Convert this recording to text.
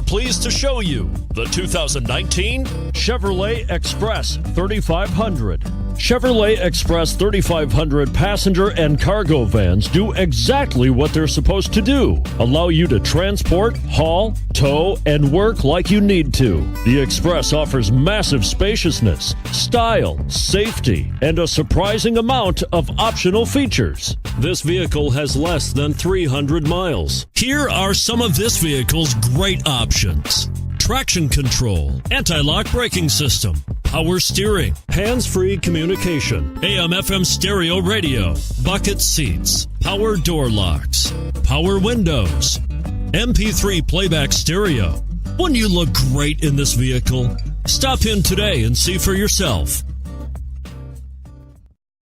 pleased to show you the 2019 Chevrolet Express 3500. Chevrolet Express 3500 passenger and cargo vans do exactly what they're supposed to do. Allow you to transport, haul, tow, and work like you need to. The Express offers massive spaciousness, style, safety, and a surprising amount of optional features. This vehicle has less than 300 miles. Here are some of this vehicle's great options: traction control, anti-lock braking system, power steering, hands-free communication, AM/FM stereo radio, bucket seats, power door locks, power windows, MP3 playback stereo. Wouldn't you look great in this vehicle? Stop in today and see for yourself.